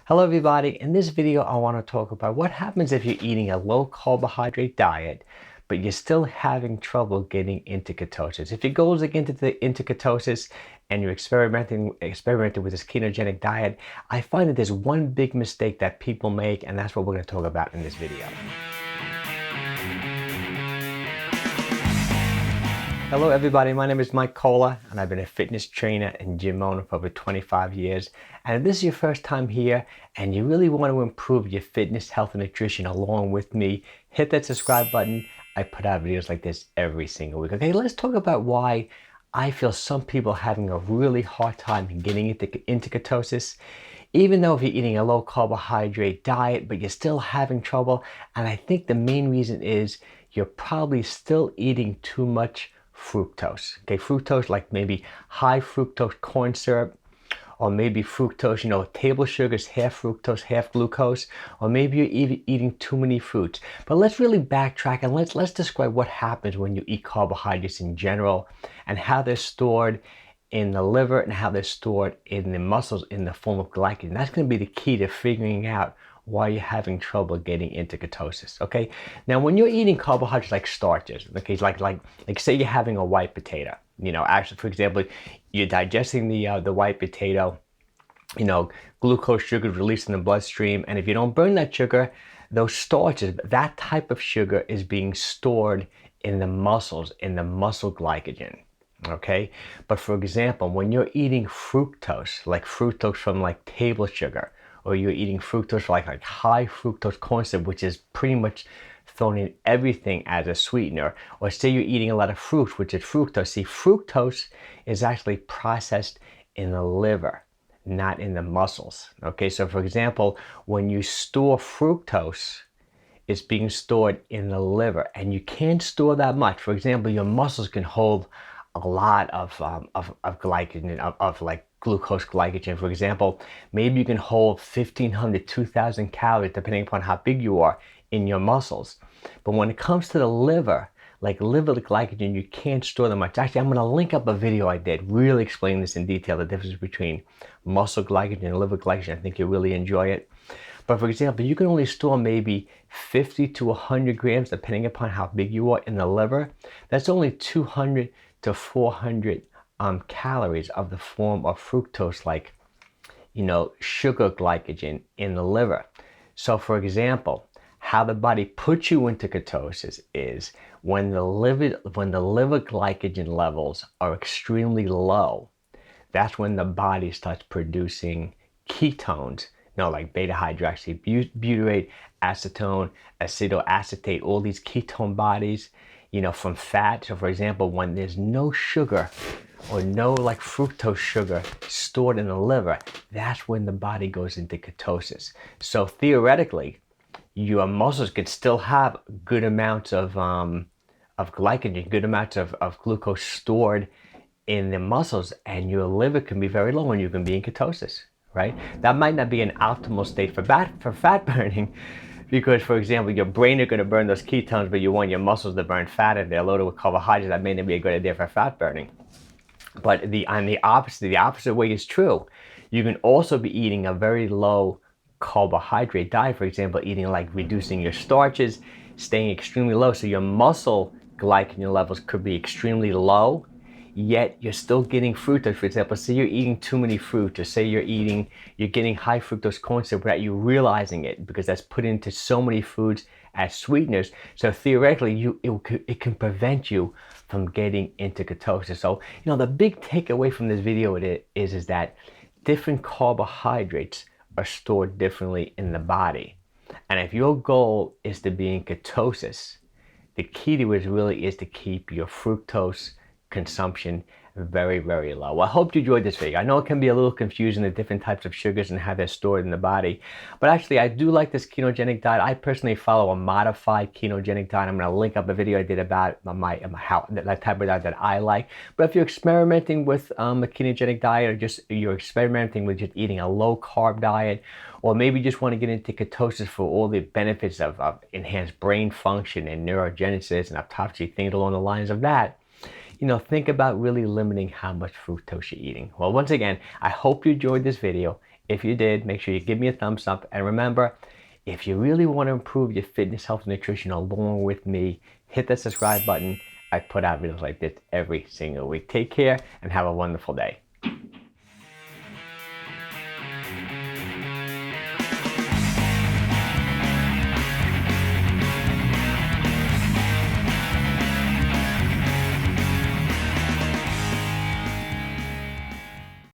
Hello everybody, in this video I want to talk about what happens if you're eating a low carbohydrate diet but you're still having trouble getting into ketosis. If your goal is to get into ketosis and you're experimenting with this ketogenic diet, I find that there's one big mistake that people make, and that's what we're going to talk about in this video. Hello everybody, my name is Mike Kohler and I've been a fitness trainer and gym owner for over 25 years. And if this is your first time here and you really want to improve your fitness, health, and nutrition along with me, hit that subscribe button. I put out videos like this every single week. Okay, let's talk about why I feel some people are having a really hard time getting into ketosis. Even though if you're eating a low carbohydrate diet, but you're still having trouble. And I think the main reason is you're probably still eating too much fructose. Okay, fructose, like maybe high fructose corn syrup, or maybe fructose, table sugars, half fructose, half glucose, or maybe you're eating too many fruits. But let's really backtrack and let's describe what happens when you eat carbohydrates in general and how they're stored in the liver and how they're stored in the muscles in the form of glycogen. That's going to be the key to figuring out why you're having trouble getting into ketosis. Okay, now when you're eating carbohydrates like starches, okay, like say you're having a white potato, actually, for example, you're digesting the white potato, glucose sugar is released in the bloodstream, and if you don't burn that sugar, those starches, that type of sugar is being stored in the muscles, in the muscle glycogen. Okay, but for example, when you're eating fructose, like fructose from like table sugar, or you're eating fructose like high fructose corn syrup, which is pretty much thrown in everything as a sweetener, or say you're eating a lot of fruit, which is fructose. See, fructose is actually processed in the liver, not in the muscles. Okay, so for example, when you store fructose, it's being stored in the liver, and you can't store that much. For example, your muscles can hold a lot of glycogen, of like glucose glycogen. For example, maybe you can hold 1,500, 2,000 calories, depending upon how big you are, in your muscles. But when it comes to the liver, like liver glycogen, you can't store that much. Actually, I'm going to link up a video I did really explaining this in detail, the difference between muscle glycogen and liver glycogen. I think you'll really enjoy it. But for example, you can only store maybe 50 to 100 grams, depending upon how big you are, in the liver. That's only 200 to 400 calories of the form of fructose, like, sugar glycogen in the liver. So for example, how the body puts you into ketosis is when the liver glycogen levels are extremely low, that's when the body starts producing ketones, like beta hydroxybutyrate, acetone, acetoacetate, all these ketone bodies, from fat. So for example, when there's no sugar or no like fructose sugar stored in the liver, that's when the body goes into ketosis. So theoretically, your muscles could still have good amounts of glycogen, good amounts of glucose stored in the muscles, and your liver can be very low and you can be in ketosis, right? That might not be an optimal state for fat burning, because, for example, your brain is going to burn those ketones, but you want your muscles to burn fat if they're loaded with carbohydrates. That may not be a good idea for fat burning. But the opposite way is true. You can also be eating a very low carbohydrate diet, for example, eating like reducing your starches, staying extremely low. So your muscle glycogen levels could be extremely low, yet you're still getting fructose. For example, say you're eating too many fruit, or say you're getting high fructose corn syrup without you realizing it, because that's put into so many foods as sweeteners. So theoretically, it can prevent you from getting into ketosis. So, the big takeaway from this video is that different carbohydrates are stored differently in the body. And if your goal is to be in ketosis, the key to it really is to keep your fructose consumption very, very low. Well, I hope you enjoyed this video. I know it can be a little confusing, the different types of sugars and how they're stored in the body, but actually I do like this ketogenic diet. I personally follow a modified ketogenic diet. I'm going to link up a video I did about that type of diet that I like. But if you're experimenting with a ketogenic diet, or just you're experimenting with just eating a low carb diet, or maybe just want to get into ketosis for all the benefits of enhanced brain function and neurogenesis and autophagy, things along the lines of that, think about really limiting how much fructose you're eating. Well, once again, I hope you enjoyed this video. If you did, make sure you give me a thumbs up. And remember, if you really want to improve your fitness, health, and nutrition along with me, hit that subscribe button. I put out videos like this every single week. Take care and have a wonderful day.